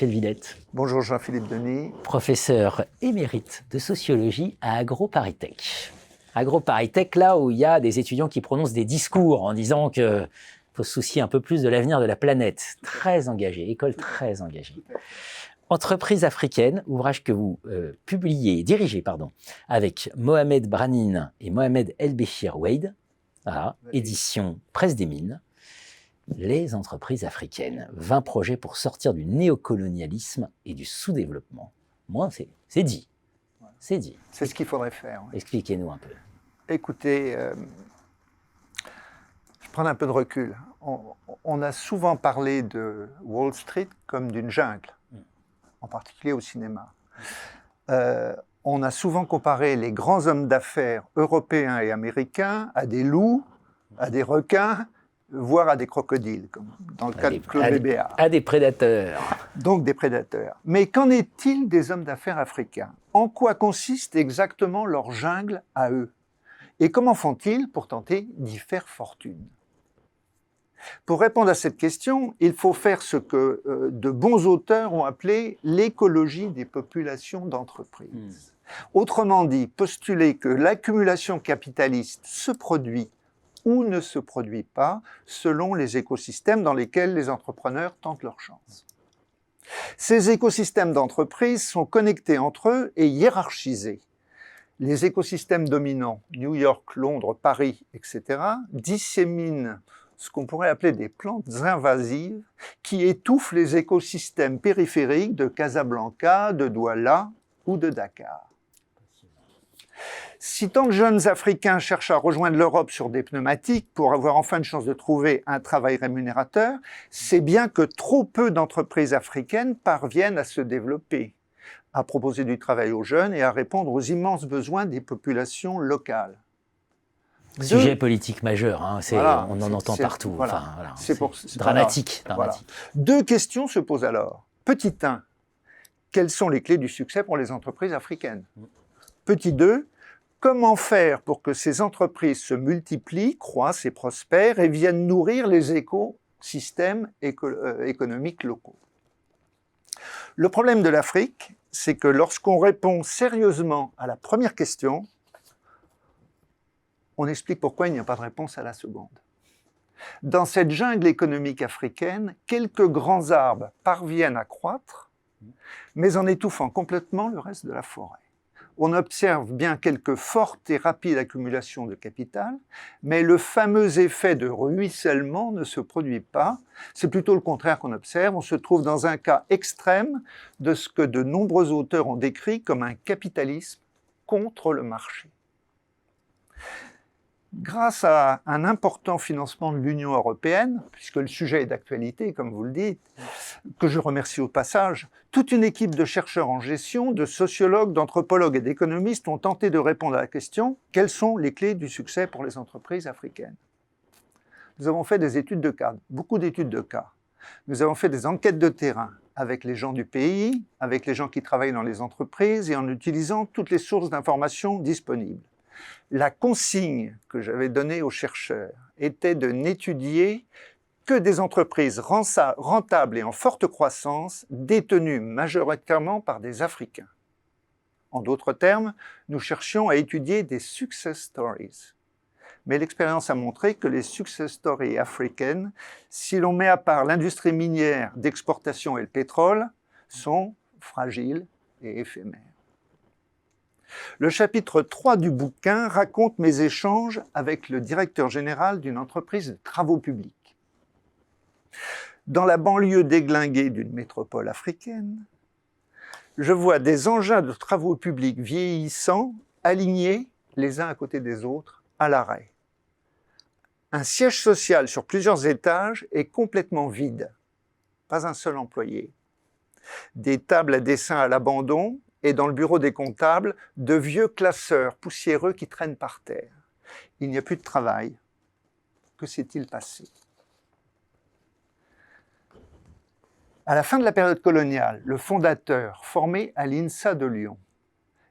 Michel Villette. Bonjour Jean-Philippe Denis. Professeur émérite de sociologie à AgroParisTech. AgroParisTech, là où il y a des étudiants qui prononcent des discours en disant qu'il faut se soucier un peu plus de l'avenir de la planète. Très engagé, école très engagée. Entreprise africaine, ouvrage que vous dirigez, avec Mohamed Branine et Mohamed El Béchir Wade, édition Presse des Mines. Les entreprises africaines, 20 projets pour sortir du néocolonialisme et du sous-développement. Moi, c'est dit. C'est dit. C'est ce qu'il faudrait faire. Oui. Expliquez-nous un peu. Écoutez, je prends un peu de recul. On a souvent parlé de Wall Street comme d'une jungle, en particulier au cinéma. On a souvent comparé les grands hommes d'affaires européens et américains à des loups, à des requins, voire à des crocodiles, comme dans le cas de Claude Bébéar. À des prédateurs. Donc des prédateurs. Mais qu'en est-il des hommes d'affaires africains? En quoi consiste exactement leur jungle à eux? Et comment font-ils pour tenter d'y faire fortune? Pour répondre à cette question, il faut faire ce que de bons auteurs ont appelé l'écologie des populations d'entreprise. Autrement dit, postuler que l'accumulation capitaliste se produit ou ne se produit pas selon les écosystèmes dans lesquels les entrepreneurs tentent leur chance. Ces écosystèmes d'entreprise sont connectés entre eux et hiérarchisés. Les écosystèmes dominants, New York, Londres, Paris, etc., disséminent ce qu'on pourrait appeler des plantes invasives qui étouffent les écosystèmes périphériques de Casablanca, de Douala ou de Dakar. Si tant de jeunes Africains cherchent à rejoindre l'Europe sur des pneumatiques pour avoir enfin une chance de trouver un travail rémunérateur, c'est bien que trop peu d'entreprises africaines parviennent à se développer, à proposer du travail aux jeunes et à répondre aux immenses besoins des populations locales. Sujet politique majeur, on en entend partout. C'est dramatique. Deux questions se posent alors. Petit 1, quelles sont les clés du succès pour les entreprises africaines? Petit 2, comment faire pour que ces entreprises se multiplient, croissent et prospèrent et viennent nourrir les écosystèmes économiques locaux? Le problème de l'Afrique, c'est que lorsqu'on répond sérieusement à la première question, on explique pourquoi il n'y a pas de réponse à la seconde. Dans cette jungle économique africaine, quelques grands arbres parviennent à croître, mais en étouffant complètement le reste de la forêt. On observe bien quelques fortes et rapides accumulations de capital, mais le fameux effet de ruissellement ne se produit pas. C'est plutôt le contraire qu'on observe. On se trouve dans un cas extrême de ce que de nombreux auteurs ont décrit comme un capitalisme contre le marché. Grâce à un important financement de l'Union européenne, puisque le sujet est d'actualité, comme vous le dites, que je remercie au passage, toute une équipe de chercheurs en gestion, de sociologues, d'anthropologues et d'économistes ont tenté de répondre à la question « Quelles sont les clés du succès pour les entreprises africaines ?» Nous avons fait des études de cas, beaucoup d'études de cas. Nous avons fait des enquêtes de terrain avec les gens du pays, avec les gens qui travaillent dans les entreprises et en utilisant toutes les sources d'informations disponibles. La consigne que j'avais donnée aux chercheurs était de n'étudier que des entreprises rentables et en forte croissance, détenues majoritairement par des Africains. En d'autres termes, nous cherchions à étudier des success stories. Mais l'expérience a montré que les success stories africaines, si l'on met à part l'industrie minière d'exportation et le pétrole, sont fragiles et éphémères. Le chapitre 3 du bouquin raconte mes échanges avec le directeur général d'une entreprise de travaux publics. Dans la banlieue déglinguée d'une métropole africaine, je vois des engins de travaux publics vieillissants alignés les uns à côté des autres à l'arrêt. Un siège social sur plusieurs étages est complètement vide, pas un seul employé. Des tables à dessin à l'abandon et dans le bureau des comptables, de vieux classeurs poussiéreux qui traînent par terre. Il n'y a plus de travail. Que s'est-il passé? À la fin de la période coloniale, le fondateur, formé à l'INSA de Lyon,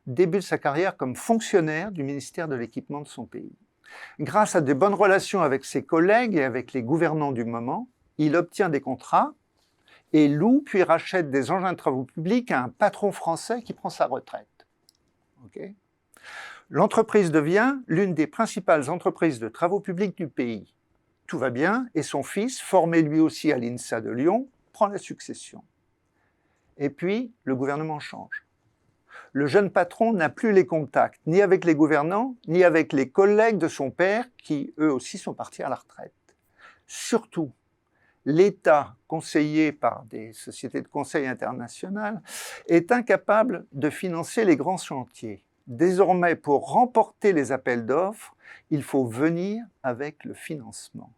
débute sa carrière comme fonctionnaire du ministère de l'Équipement de son pays. Grâce à de bonnes relations avec ses collègues et avec les gouvernants du moment, il obtient des contrats et loue puis rachète des engins de travaux publics à un patron français qui prend sa retraite. Okay. L'entreprise devient l'une des principales entreprises de travaux publics du pays. Tout va bien et son fils, formé lui aussi à l'INSA de Lyon, prend la succession. Et puis, le gouvernement change. Le jeune patron n'a plus les contacts, ni avec les gouvernants, ni avec les collègues de son père, qui eux aussi sont partis à la retraite. Surtout, l'État, conseillé par des sociétés de conseil internationales, est incapable de financer les grands chantiers. Désormais, pour remporter les appels d'offres, il faut venir avec le financement.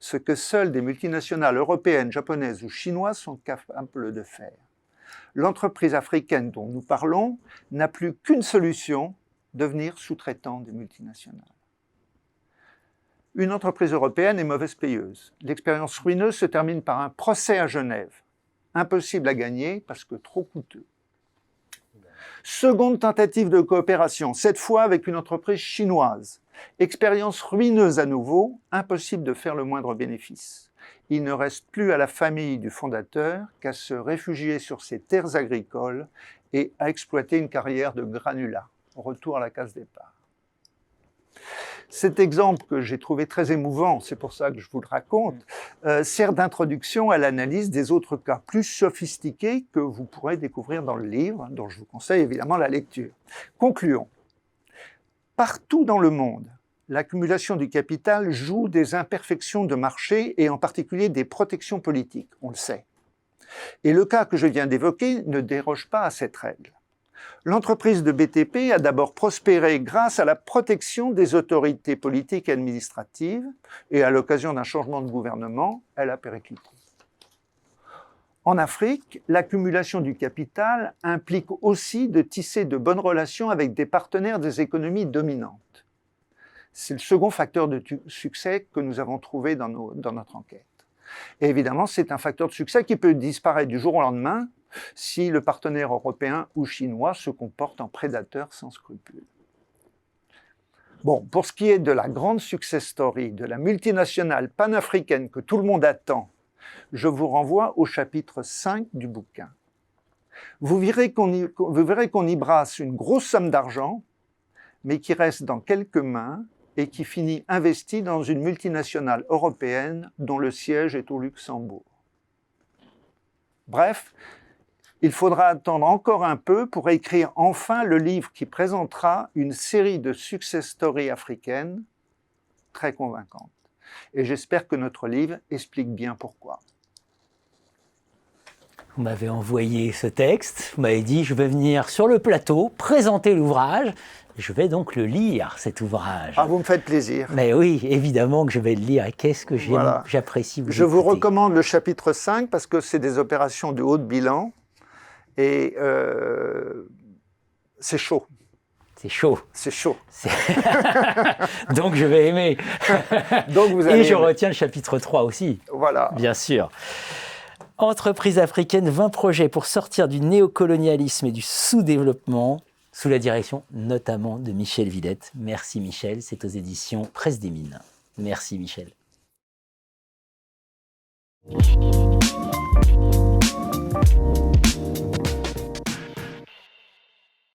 Ce que seules des multinationales européennes, japonaises ou chinoises sont capables de faire. L'entreprise africaine dont nous parlons n'a plus qu'une solution, devenir sous-traitant des multinationales. Une entreprise européenne est mauvaise payeuse. L'expérience ruineuse se termine par un procès à Genève. Impossible à gagner parce que trop coûteux. Seconde tentative de coopération, cette fois avec une entreprise chinoise. Expérience ruineuse à nouveau, impossible de faire le moindre bénéfice. Il ne reste plus à la famille du fondateur qu'à se réfugier sur ses terres agricoles et à exploiter une carrière de granulat. Retour à la case départ. Cet exemple que j'ai trouvé très émouvant, c'est pour ça que je vous le raconte, sert d'introduction à l'analyse des autres cas plus sophistiqués que vous pourrez découvrir dans le livre, dont je vous conseille évidemment la lecture. Concluons. Partout dans le monde, l'accumulation du capital joue des imperfections de marché et en particulier des protections politiques, on le sait. Et le cas que je viens d'évoquer ne déroge pas à cette règle. L'entreprise de BTP a d'abord prospéré grâce à la protection des autorités politiques et administratives, et à l'occasion d'un changement de gouvernement, elle a périclité. En Afrique, l'accumulation du capital implique aussi de tisser de bonnes relations avec des partenaires des économies dominantes. C'est le second facteur de succès que nous avons trouvé dans notre enquête. Et évidemment, c'est un facteur de succès qui peut disparaître du jour au lendemain si le partenaire européen ou chinois se comporte en prédateur sans scrupules. Bon, pour ce qui est de la grande success story de la multinationale panafricaine que tout le monde attend, je vous renvoie au chapitre 5 du bouquin. Vous verrez qu'on y brasse une grosse somme d'argent, mais qui reste dans quelques mains et qui finit investi dans une multinationale européenne dont le siège est au Luxembourg. Bref, il faudra attendre encore un peu pour écrire enfin le livre qui présentera une série de success stories africaines très convaincantes. Et j'espère que notre livre explique bien pourquoi. Vous m'avez envoyé ce texte, vous m'avez dit je vais venir sur le plateau présenter l'ouvrage. Je vais donc le lire, cet ouvrage. Ah, vous me faites plaisir. Mais oui, évidemment que je vais le lire. Et qu'est-ce que j'apprécie vous Je vous recommande le chapitre 5 parce que c'est des opérations de haut de bilan et c'est chaud. C'est chaud. C'est chaud. Donc je vais aimer. Donc vous allez et je retiens le chapitre 3 aussi. Voilà. Bien sûr. Entreprise africaine, 20 projets pour sortir du néocolonialisme et du sous-développement, sous la direction notamment de Michel Villette. Merci Michel, c'est aux éditions Presse des Mines. Merci Michel.